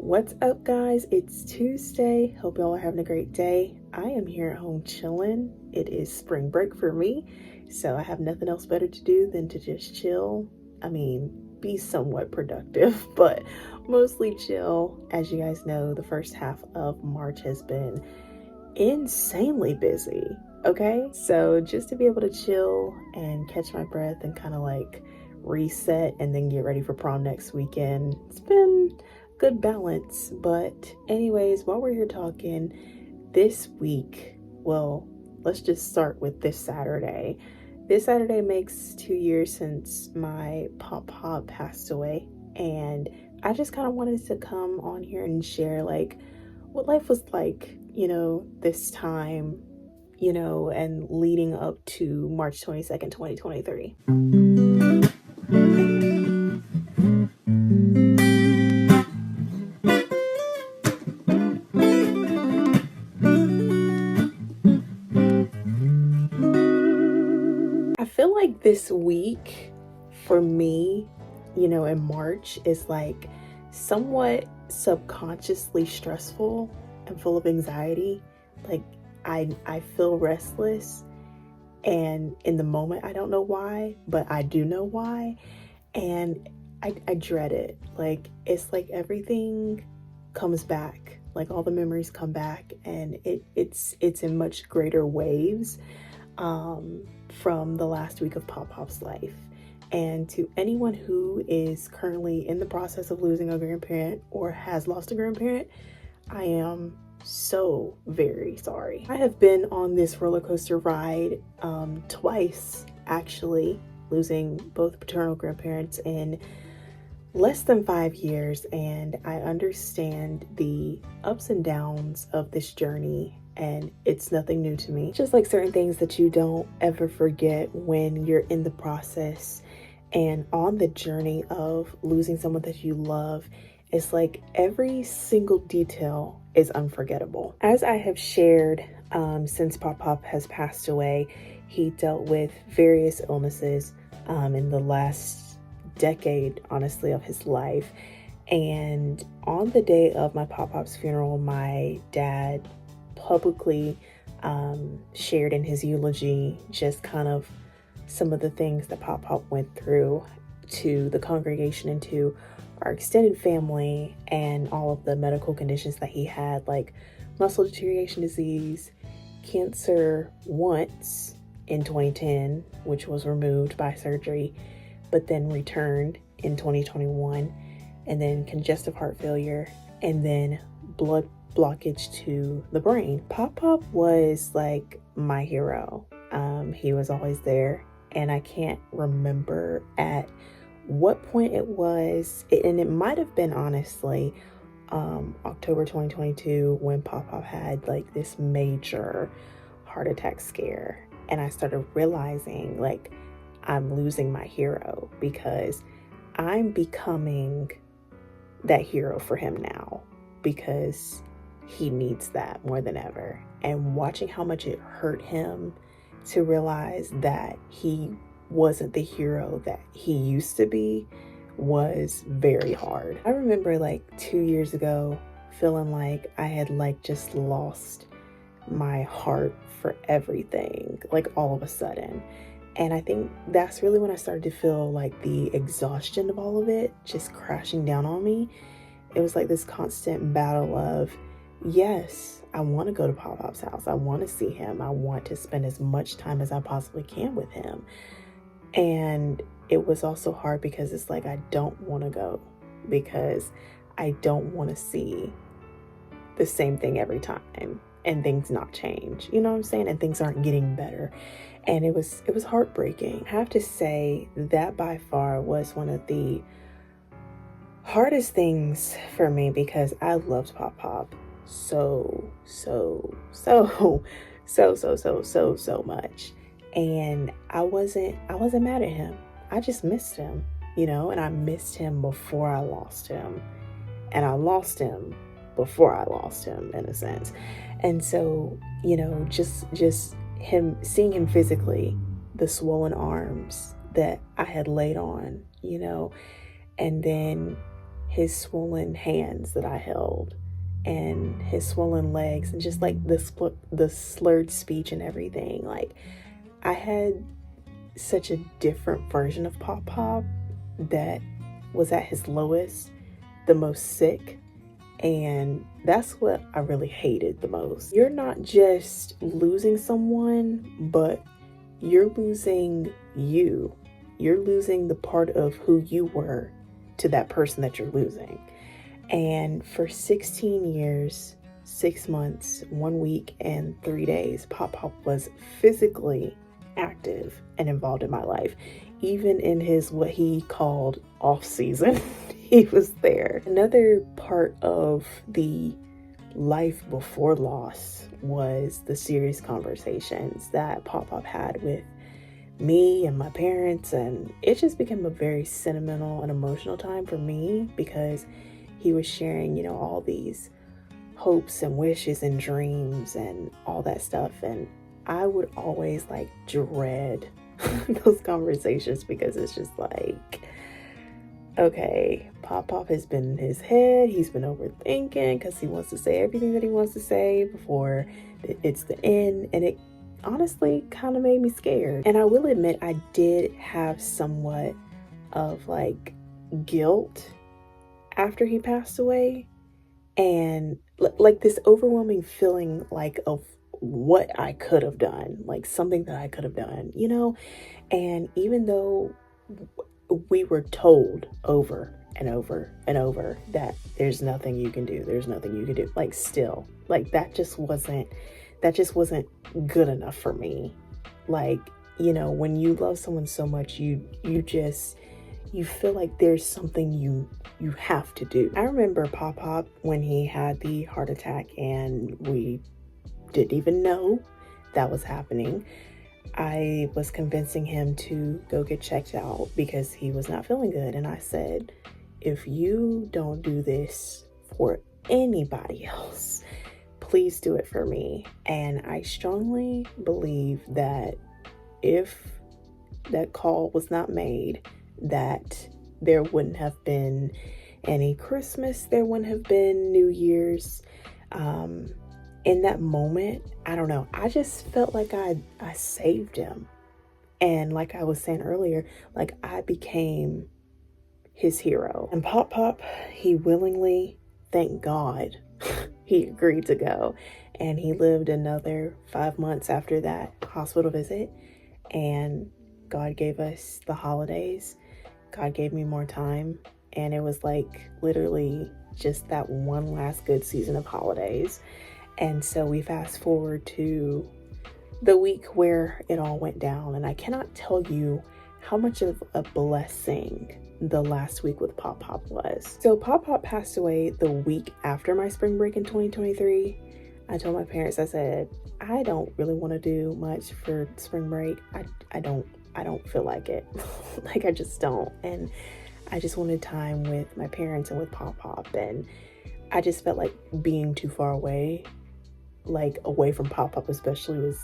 What's up, guys? It's Tuesday. Hope y'all are having a great day. I am here at home chilling. It is spring break for me, so I have nothing else better to do than to just chill. I mean, be somewhat productive, but mostly chill. As you guys know, the first half of March has been insanely busy, okay? So just to be able to chill and catch my breath and kind of like reset and then get ready for prom next weekend, it's been good balance. But anyways, while we're here talking, this week, well, let's just start with this Saturday. This Saturday makes 2 years since my PopPop passed away, and I just kind of wanted to come on here and share like what life was like, this time, and leading up to March 22nd, 2023. I feel like this week for me, in March is like somewhat subconsciously stressful and full of anxiety. Like I feel restless, and in the moment I don't know why, but I do know why, and I dread it. Like it's like everything comes back, like all the memories come back, and it's in much greater waves from the last week of PopPop's life. And to anyone who is currently in the process of losing a grandparent or has lost a grandparent, I am so very sorry. I have been on this roller coaster ride twice, actually, losing both paternal grandparents in less than 5 years, and I understand the ups and downs of this journey, and it's nothing new to me. Just like certain things that you don't ever forget when you're in the process and on the journey of losing someone that you love, it's like every single detail is unforgettable. As I have shared, since PopPop has passed away, he dealt with various illnesses in the last decade, honestly, of his life. And on the day of my PopPop's funeral, my dad publicly shared in his eulogy just kind of some of the things that PopPop went through to the congregation and to our extended family, and all of the medical conditions that he had, like muscle deterioration disease, cancer once in 2010, which was removed by surgery, but then returned in 2021, and then congestive heart failure, and then blood blockage to the brain. PopPop was like my hero. He was always there, and I can't remember at what point it was, and it might have been honestly October 2022 when PopPop had like this major heart attack scare, and I started realizing like I'm losing my hero because I'm becoming that hero for him now, because he needs that more than ever. And watching how much it hurt him to realize that he wasn't the hero that he used to be was very hard. I remember like 2 years ago feeling like I had like just lost my heart for everything, like all of a sudden. And I think that's really when I started to feel like the exhaustion of all of it just crashing down on me. It was like this constant battle of, yes, I want to go to PopPop's house. I want to see him. I want to spend as much time as I possibly can with him. And it was also hard because it's like I don't want to go, because I don't want to see the same thing every time and things not change. You know what I'm saying? And things aren't getting better. And it was heartbreaking. I have to say that by far was one of the hardest things for me, because I loved PopPop so much. And I wasn't mad at him. I just missed him, and I missed him before I lost him. And I lost him before I lost him, in a sense. And so, just seeing him physically, the swollen arms that I had laid on, and then his swollen hands that I held and his swollen legs and just like the slurred speech and everything. Like, I had such a different version of PopPop that was at his lowest, the most sick. And that's what I really hated the most. You're not just losing someone, but you're losing you. You're losing the part of who you were to that person that you're losing. And for 16 years, 6 months, 1 week, and 3 days, PopPop was physically active and involved in my life. Even in his, what he called off season, he was there. Another part of the life before loss was the serious conversations that PopPop had with me and my parents, and it just became a very sentimental and emotional time for me because he was sharing, you know, all these hopes and wishes and dreams and all that stuff, and I would always like dread those conversations because it's just like, okay, PopPop has been in his head. He's been overthinking because he wants to say everything that he wants to say before it's the end. And it honestly kind of made me scared. And I will admit, I did have somewhat of like guilt after he passed away. And like this overwhelming feeling like of what I could have done, like something that I could have done, you know? And even though we were told over and over and over that there's nothing you can do, there's nothing you can do, like still, like that just wasn't good enough for me. Like, you know, when you love someone so much, you feel like there's something you have to do. I remember PopPop when he had the heart attack and we didn't even know that was happening. I was convincing him to go get checked out because he was not feeling good. And I said, if you don't do this for anybody else, please do it for me. And I strongly believe that if that call was not made, that there wouldn't have been any Christmas, there wouldn't have been New Year's. In that moment, I don't know, I just felt like I saved him. And like I was saying earlier, like I became his hero. And PopPop, he willingly, thank God, he agreed to go. And he lived another 5 months after that hospital visit. And God gave us the holidays. God gave me more time. And it was like literally just that one last good season of holidays. And so we fast forward to the week where it all went down. And I cannot tell you how much of a blessing the last week with PopPop was. So PopPop passed away the week after my spring break in 2023. I told my parents, I said, I don't really want to do much for spring break. I don't feel like it. Like I just don't. And I just wanted time with my parents and with PopPop. And I just felt like being too far away, like away from PopPop especially,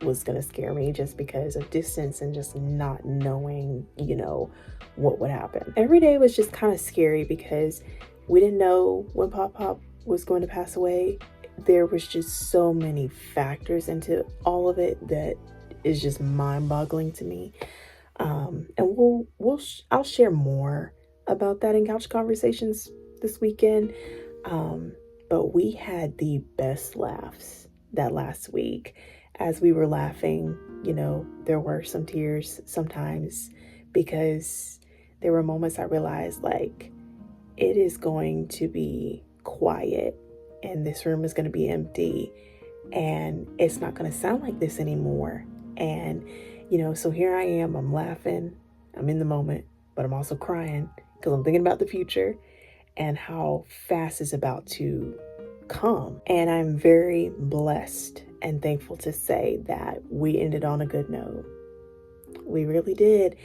was gonna scare me just because of distance and just not knowing, you know, what would happen. Every day was just kind of scary because we didn't know when PopPop was going to pass away. There was just so many factors into all of it that is just mind-boggling to me. And I'll share more about that in couch conversations this weekend. But we had the best laughs that last week. As we were laughing, you know, there were some tears sometimes because there were moments I realized like it is going to be quiet and this room is going to be empty and it's not going to sound like this anymore. And, you know, so here I am, I'm laughing, I'm in the moment, but I'm also crying because I'm thinking about the future and how fast is about to come. And I'm very blessed and thankful to say that we ended on a good note. We really did.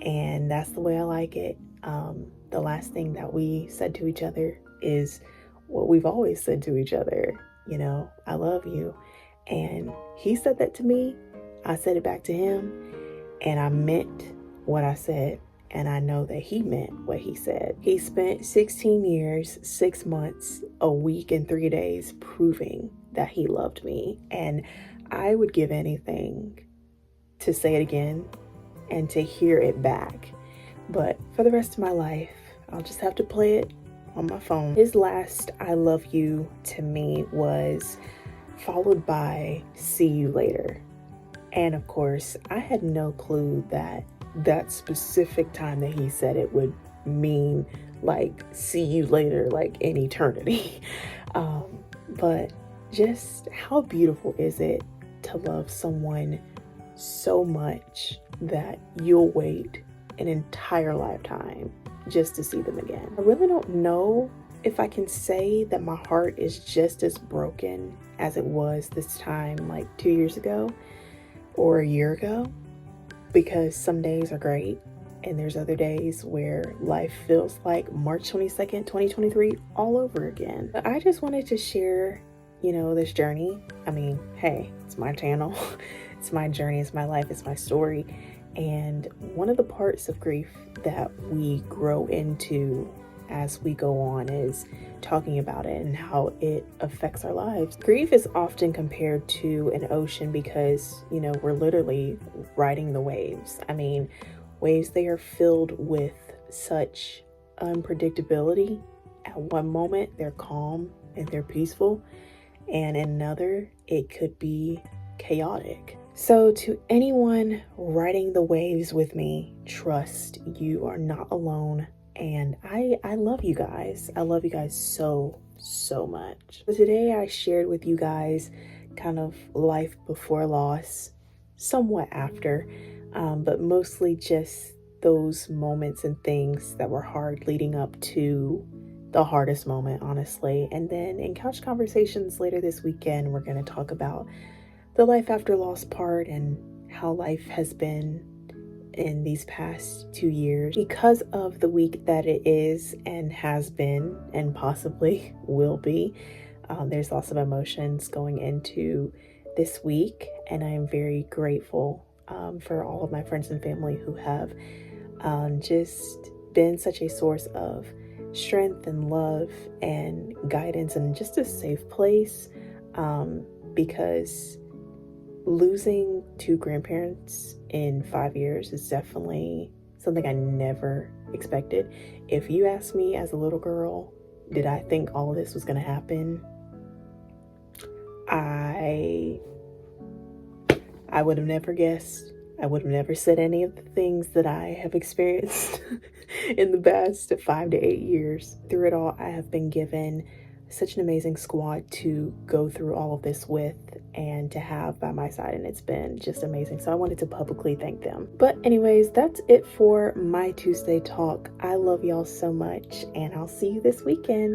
And that's the way I like it. The last thing that we said to each other is what we've always said to each other. You know, I love you. And he said that to me. I said it back to him. And I meant what I said. and I know that he meant what he said. He spent 16 years, 6 months, a week, and 3 days proving that he loved me. And I would give anything to say it again and to hear it back. But for the rest of my life, I'll just have to play it on my phone. His last I love you to me was followed by see you later. And of course, I had no clue that that specific time that he said it would mean like see you later, like in eternity. But just how beautiful is it to love someone so much that you'll wait an entire lifetime just to see them again. I really don't know if I can say that my heart is just as broken as it was this time like 2 years ago or a year ago, because some days are great and there's other days where life feels like March 22nd, 2023 all over again. But I just wanted to share, this journey. I mean, hey, it's my channel. It's my journey, it's my life, it's my story. And one of the parts of grief that we grow into as we go on is talking about it and how it affects our lives. Grief is often compared to an ocean because, we're literally riding the waves. I mean, waves, they are filled with such unpredictability. At one moment, they're calm and they're peaceful, and in another, it could be chaotic. So to anyone riding the waves with me, trust you are not alone. And I love you guys. I love you guys so much. So today I shared with you guys kind of life before loss, somewhat after, but mostly just those moments and things that were hard leading up to the hardest moment, honestly. And then in Couch Conversations later this weekend, we're going to talk about the life after loss part and how life has been in these past 2 years because of the week that it is and has been and possibly will be. There's lots of emotions going into this week, and I am very grateful for all of my friends and family who have just been such a source of strength and love and guidance and just a safe place, because losing 2 grandparents in 5 years is definitely something I never expected. If you ask me as a little girl, did I think all of this was going to happen? I would have never guessed. I would have never said any of the things that I have experienced in the past 5 to 8 years. Through it all, I have been given such an amazing squad to go through all of this with and to have by my side, and it's been just amazing. So I wanted to publicly thank them. But anyways, that's it for my Tuesday talk. I love y'all so much, and I'll see you this weekend.